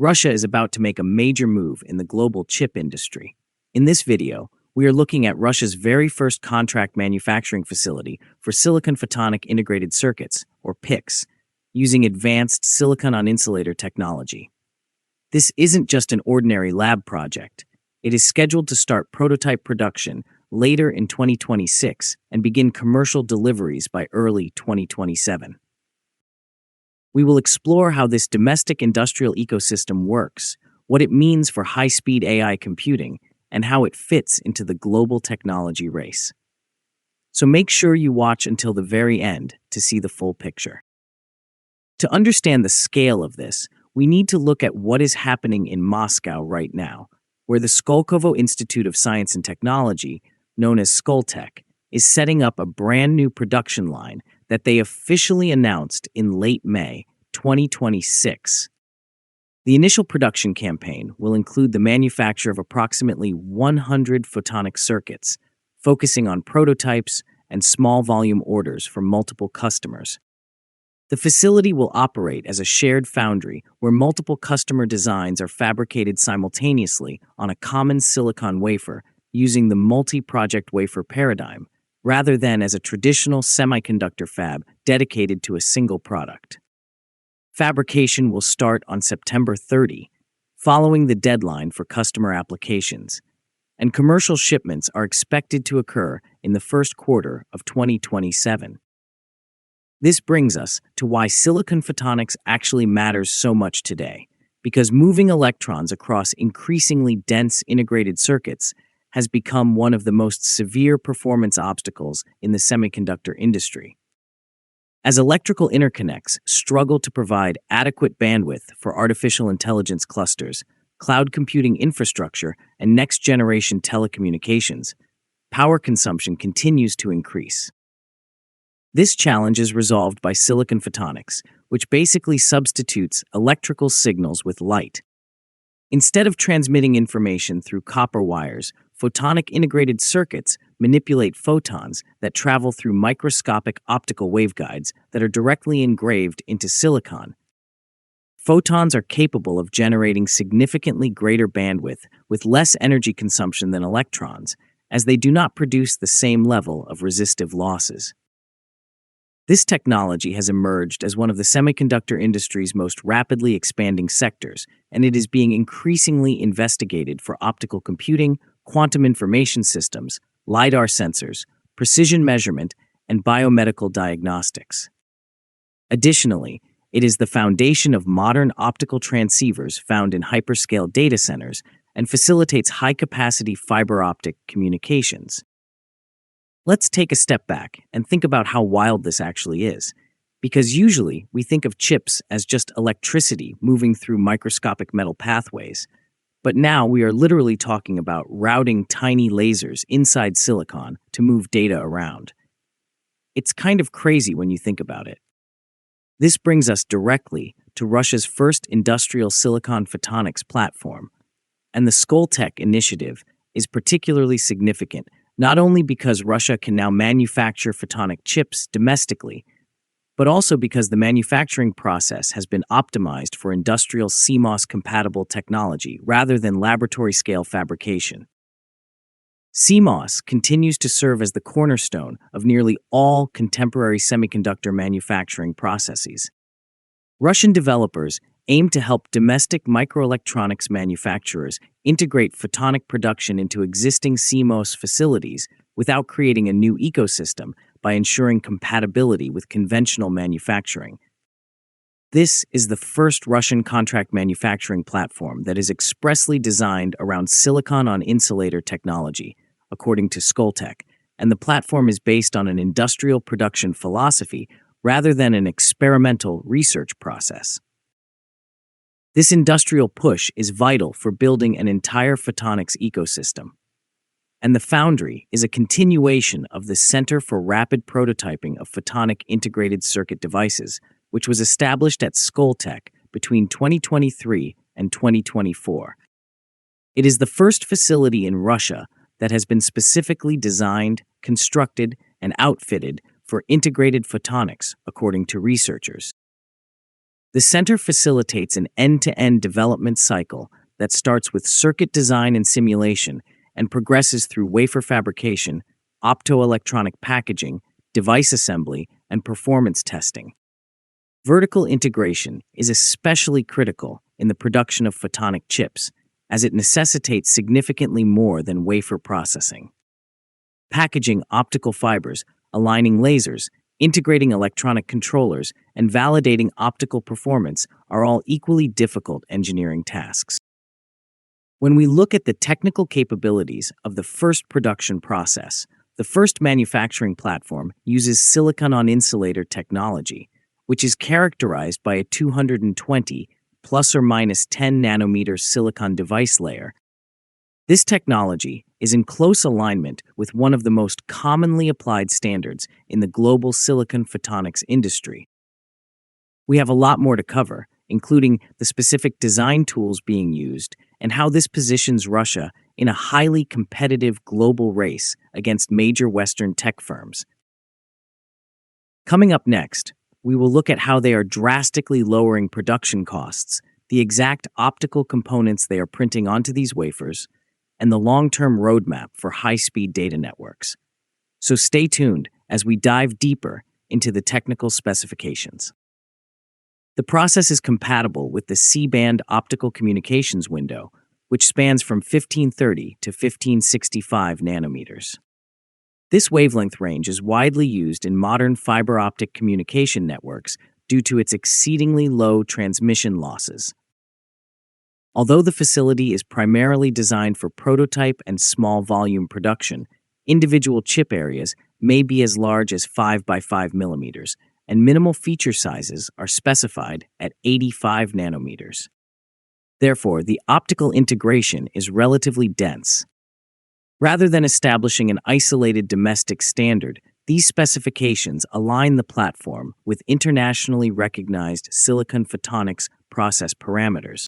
Russia is about to make a major move in the global chip industry. In this video, we are looking at Russia's very first contract manufacturing facility for silicon photonic integrated circuits, or PICs, using advanced silicon-on-insulator technology. This isn't just an ordinary lab project. It is scheduled to start prototype production later in 2026 and begin commercial deliveries by early 2027. We will explore how this domestic industrial ecosystem works, what it means for high-speed AI computing, and how it fits into the global technology race. So make sure you watch until the very end to see the full picture. To understand the scale of this, we need to look at what is happening in Moscow right now, where the Skolkovo Institute of Science and Technology, known as Skoltech, is setting up a brand new production line that they officially announced in late May 2026. The initial production campaign will include the manufacture of approximately 100 photonic circuits, focusing on prototypes and small volume orders from multiple customers. The facility will operate as a shared foundry where multiple customer designs are fabricated simultaneously on a common silicon wafer using the multi-project wafer paradigm, rather than as a traditional semiconductor fab dedicated to a single product. Fabrication will start on September 30, following the deadline for customer applications, and commercial shipments are expected to occur in the first quarter of 2027. This brings us to why silicon photonics actually matters so much today, because moving electrons across increasingly dense integrated circuits has become one of the most severe performance obstacles in the semiconductor industry. As electrical interconnects struggle to provide adequate bandwidth for artificial intelligence clusters, cloud computing infrastructure, and next-generation telecommunications, power consumption continues to increase. This challenge is resolved by silicon photonics, which basically substitutes electrical signals with light. Instead of transmitting information through copper wires, photonic integrated circuits manipulate photons that travel through microscopic optical waveguides that are directly engraved into silicon. Photons are capable of generating significantly greater bandwidth with less energy consumption than electrons, as they do not produce the same level of resistive losses. This technology has emerged as one of the semiconductor industry's most rapidly expanding sectors, and it is being increasingly investigated for optical computing, quantum information systems, LiDAR sensors, precision measurement, and biomedical diagnostics. Additionally, it is the foundation of modern optical transceivers found in hyperscale data centers and facilitates high-capacity fiber-optic communications. Let's take a step back and think about how wild this actually is, because usually we think of chips as just electricity moving through microscopic metal pathways, but now we are literally talking about routing tiny lasers inside silicon to move data around. It's kind of crazy when you think about it. This brings us directly to Russia's first industrial silicon photonics platform, and the Skoltech initiative is particularly significant not only because Russia can now manufacture photonic chips domestically, but also because the manufacturing process has been optimized for industrial CMOS-compatible technology rather than laboratory-scale fabrication. CMOS continues to serve as the cornerstone of nearly all contemporary semiconductor manufacturing processes. Russian developers aim to help domestic microelectronics manufacturers integrate photonic production into existing CMOS facilities without creating a new ecosystem by ensuring compatibility with conventional manufacturing. This is the first Russian contract manufacturing platform that is expressly designed around silicon-on-insulator technology, according to Skoltech, and the platform is based on an industrial production philosophy rather than an experimental research process. This industrial push is vital for building an entire photonics ecosystem. And the Foundry is a continuation of the Center for Rapid Prototyping of Photonic Integrated Circuit Devices, which was established at Skoltech between 2023 and 2024. It is the first facility in Russia that has been specifically designed, constructed, and outfitted for integrated photonics, according to researchers. The center facilitates an end-to-end development cycle that starts with circuit design and simulation and progresses through wafer fabrication, optoelectronic packaging, device assembly, and performance testing. Vertical integration is especially critical in the production of photonic chips, as it necessitates significantly more than wafer processing. Packaging optical fibers, aligning lasers, integrating electronic controllers, and validating optical performance are all equally difficult engineering tasks. When we look at the technical capabilities of the first production process, the first manufacturing platform uses silicon-on-insulator technology, which is characterized by a 220 plus or minus 10 nanometer silicon device layer. This technology is in close alignment with one of the most commonly applied standards in the global silicon photonics industry. We have a lot more to cover, including the specific design tools being used and how this positions Russia in a highly competitive global race against major Western tech firms. Coming up next, we will look at how they are drastically lowering production costs, the exact optical components they are printing onto these wafers, and the long-term roadmap for high-speed data networks. So stay tuned as we dive deeper into the technical specifications. The process is compatible with the C-band optical communications window, which spans from 1530 to 1565 nanometers. This wavelength range is widely used in modern fiber-optic communication networks due to its exceedingly low transmission losses. Although the facility is primarily designed for prototype and small volume production, individual chip areas may be as large as 5 by 5 millimeters, and minimal feature sizes are specified at 85 nanometers. Therefore, the optical integration is relatively dense. Rather than establishing an isolated domestic standard, these specifications align the platform with internationally recognized silicon photonics process parameters.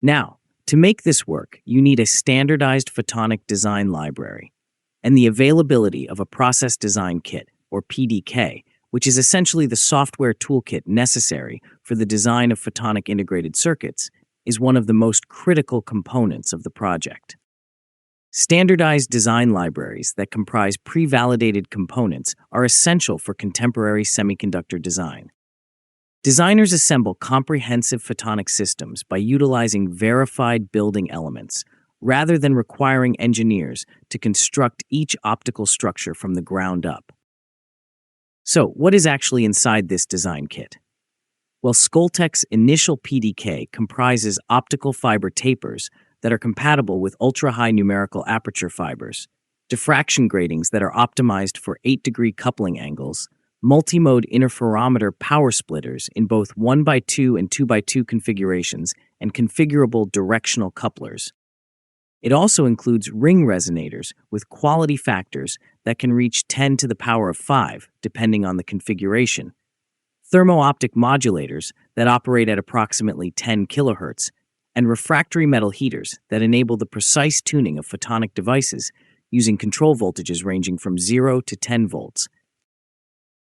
Now, to make this work, you need a standardized photonic design library and the availability of a process design kit, or PDK, which is essentially the software toolkit necessary for the design of photonic integrated circuits, is one of the most critical components of the project. Standardized design libraries that comprise pre-validated components are essential for contemporary semiconductor design. Designers assemble comprehensive photonic systems by utilizing verified building elements, rather than requiring engineers to construct each optical structure from the ground up. So, what is actually inside this design kit? Well, Skoltech's initial PDK comprises optical fiber tapers that are compatible with ultra-high numerical aperture fibers, diffraction gratings that are optimized for 8-degree coupling angles, multi-mode interferometer power splitters in both 1x2 and 2x2 configurations, and configurable directional couplers. It also includes ring resonators with quality factors that can reach 10 to the power of 5, depending on the configuration, thermo-optic modulators that operate at approximately 10 kHz, and refractory metal heaters that enable the precise tuning of photonic devices using control voltages ranging from 0 to 10 volts.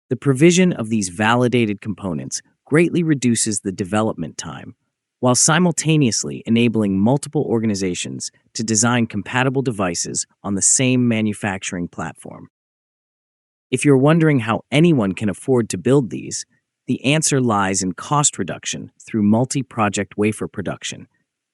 The provision of these validated components greatly reduces the development time, while simultaneously enabling multiple organizations to design compatible devices on the same manufacturing platform. If you're wondering how anyone can afford to build these, the answer lies in cost reduction through multi-project wafer production,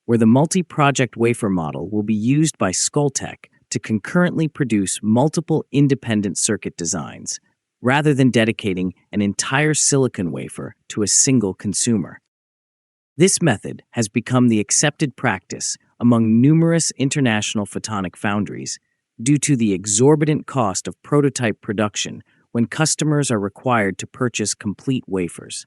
where the multi-project wafer model will be used by Skoltech to concurrently produce multiple independent circuit designs, rather than dedicating an entire silicon wafer to a single consumer. This method has become the accepted practice among numerous international photonic foundries due to the exorbitant cost of prototype production when customers are required to purchase complete wafers.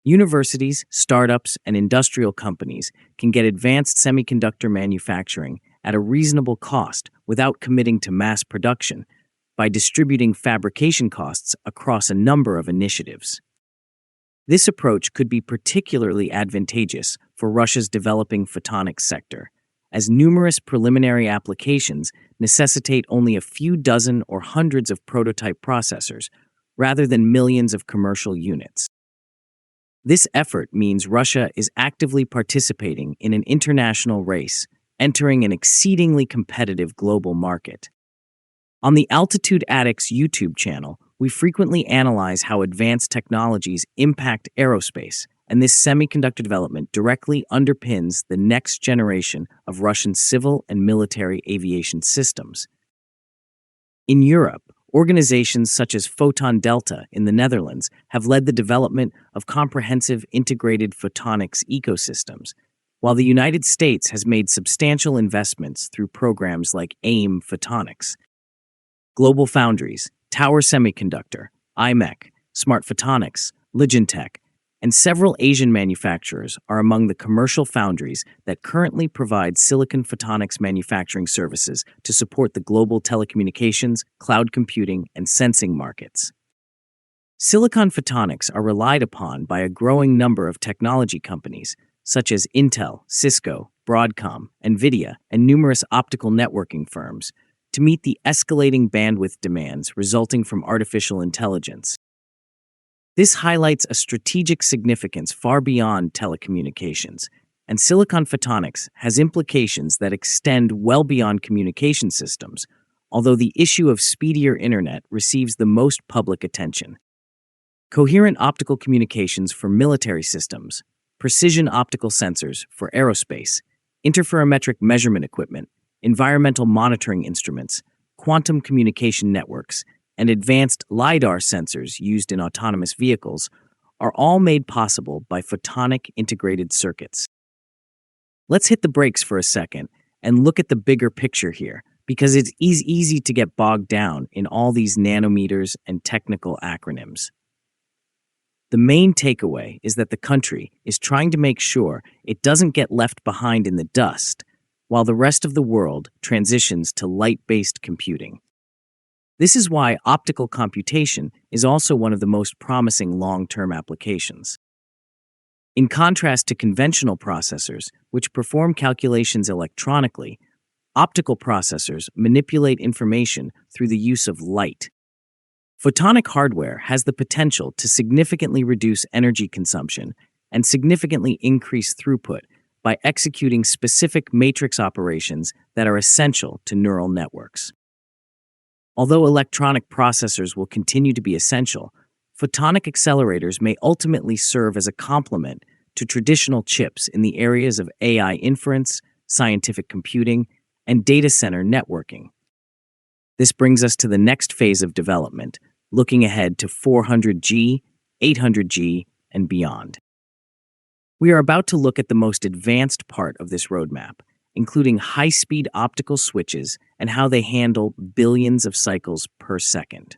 Universities, startups, and industrial companies can get advanced semiconductor manufacturing at a reasonable cost without committing to mass production by distributing fabrication costs across a number of initiatives. This approach could be particularly advantageous for Russia's developing photonics sector, as numerous preliminary applications necessitate only a few dozen or hundreds of prototype processors, rather than millions of commercial units. This effort means Russia is actively participating in an international race, entering an exceedingly competitive global market. On the Altitude Addicts YouTube channel, we frequently analyze how advanced technologies impact aerospace, and this semiconductor development directly underpins the next generation of Russian civil and military aviation systems. In Europe, organizations such as Photon Delta in the Netherlands have led the development of comprehensive integrated photonics ecosystems, while the United States has made substantial investments through programs like AIM Photonics. Global Foundries, Tower Semiconductor, IMEC, Smart Photonics, Ligentech, and several Asian manufacturers are among the commercial foundries that currently provide silicon photonics manufacturing services to support the global telecommunications, cloud computing, and sensing markets. Silicon photonics are relied upon by a growing number of technology companies, such as Intel, Cisco, Broadcom, NVIDIA, and numerous optical networking firms, to meet the escalating bandwidth demands resulting from artificial intelligence. This highlights a strategic significance far beyond telecommunications, and silicon photonics has implications that extend well beyond communication systems, although the issue of speedier internet receives the most public attention. Coherent optical communications for military systems, precision optical sensors for aerospace, interferometric measurement equipment, environmental monitoring instruments, quantum communication networks, and advanced LiDAR sensors used in autonomous vehicles are all made possible by photonic integrated circuits. Let's hit the brakes for a second and look at the bigger picture here, because it's easy to get bogged down in all these nanometers and technical acronyms. The main takeaway is that the country is trying to make sure it doesn't get left behind in the dust, while the rest of the world transitions to light-based computing. This is why optical computation is also one of the most promising long-term applications. In contrast to conventional processors, which perform calculations electronically, optical processors manipulate information through the use of light. Photonic hardware has the potential to significantly reduce energy consumption and significantly increase throughput by executing specific matrix operations that are essential to neural networks. Although electronic processors will continue to be essential, photonic accelerators may ultimately serve as a complement to traditional chips in the areas of AI inference, scientific computing, and data center networking. This brings us to the next phase of development, looking ahead to 400G, 800G, and beyond. We are about to look at the most advanced part of this roadmap, including high-speed optical switches and how they handle billions of cycles per second.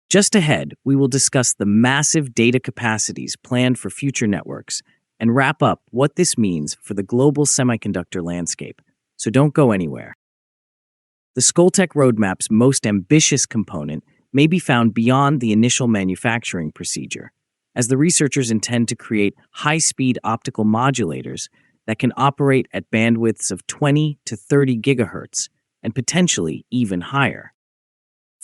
Just ahead, we will discuss the massive data capacities planned for future networks and wrap up what this means for the global semiconductor landscape, so don't go anywhere. The Skoltech roadmap's most ambitious component may be found beyond the initial manufacturing procedure, as the researchers intend to create high-speed optical modulators that can operate at bandwidths of 20 to 30 gigahertz and potentially even higher.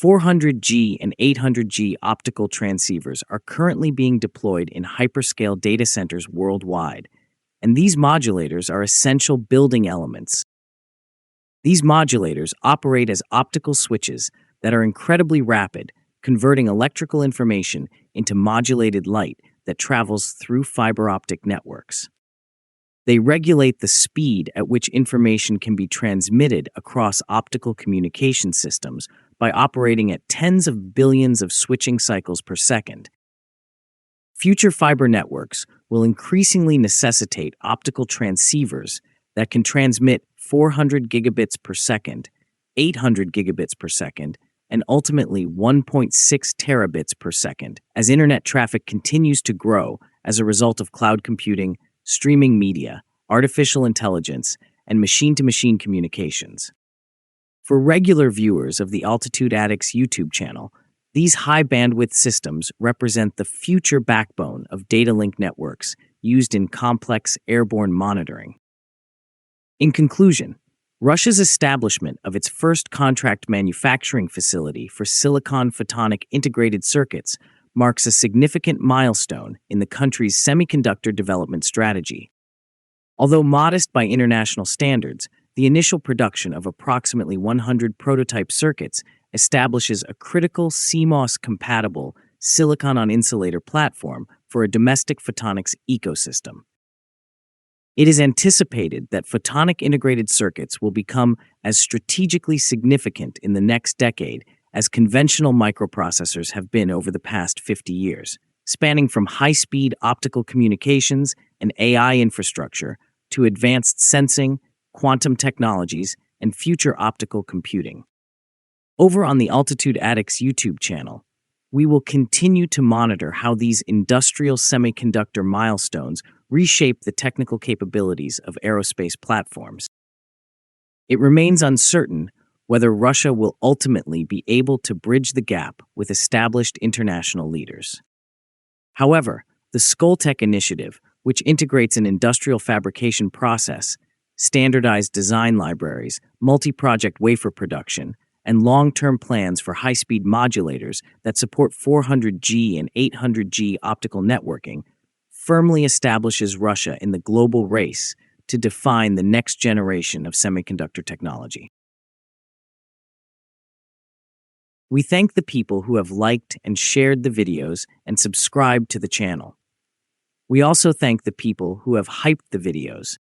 400G and 800G optical transceivers are currently being deployed in hyperscale data centers worldwide, and these modulators are essential building elements. These modulators operate as optical switches that are incredibly rapid, converting electrical information into modulated light that travels through fiber-optic networks. They regulate the speed at which information can be transmitted across optical communication systems by operating at tens of billions of switching cycles per second. Future fiber networks will increasingly necessitate optical transceivers that can transmit 400 gigabits per second, 800 gigabits per second, and ultimately 1.6 terabits per second as internet traffic continues to grow as a result of cloud computing, streaming media, artificial intelligence, and machine-to-machine communications. For regular viewers of the Altitude Addicts YouTube channel, these high-bandwidth systems represent the future backbone of data link networks used in complex airborne monitoring. In conclusion, Russia's establishment of its first contract manufacturing facility for silicon photonic integrated circuits marks a significant milestone in the country's semiconductor development strategy. Although modest by international standards, the initial production of approximately 100 prototype circuits establishes a critical CMOS-compatible Silicon-on-Insulator platform for a domestic photonics ecosystem. It is anticipated that photonic integrated circuits will become as strategically significant in the next decade as conventional microprocessors have been over the past 50 years, spanning from high-speed optical communications and AI infrastructure to advanced sensing, quantum technologies, and future optical computing. Over on the Altitude Addicts YouTube channel, we will continue to monitor how these industrial semiconductor milestones reshape the technical capabilities of aerospace platforms. It remains uncertain whether Russia will ultimately be able to bridge the gap with established international leaders. However, the Skoltech initiative, which integrates an industrial fabrication process, standardized design libraries, multi-project wafer production, and long-term plans for high-speed modulators that support 400G and 800G optical networking, firmly establishes Russia in the global race to define the next generation of semiconductor technology. We thank the people who have liked and shared the videos and subscribed to the channel. We also thank the people who have hyped the videos